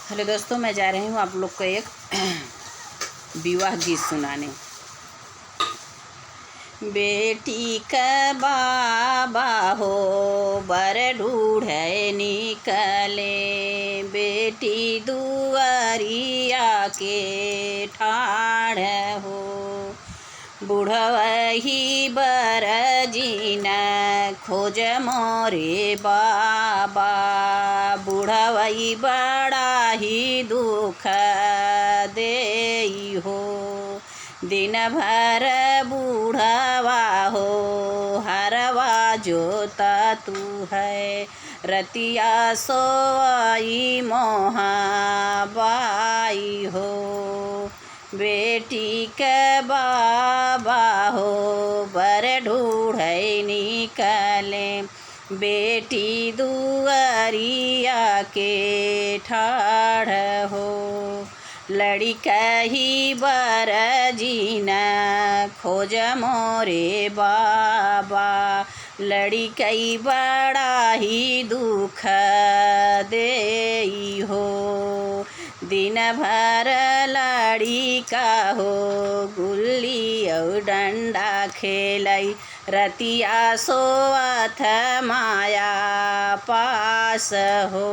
Hello दोस्तों, मैं जा रही हूँ आप लोग को एक विवाह गीत सुनाने। बेटी का बाबा हो बर ढूढ़े निकले, बेटी दुआरिया के ठाड़ हो। बुढ़वही बर जीना खोज मोरे बाबा, बुढ़वई बड़ा ही दुख देई हो। दिन भर बूढ़वा हो हरवा जोता तू है, रतिया सोई मोहा बाई हो। बेटी के बाबा हो बर ढूढ़े निकले, बेटी दुआरिया के ठाड़ हो। लड़का ही बर जीना खोज मोरे बाबा, लड़कई बड़ा ही दुख देई हो। दिन भर लड़िका हो गुल्ली और डंडा खेलई, रतिया सोवत माया पास हो।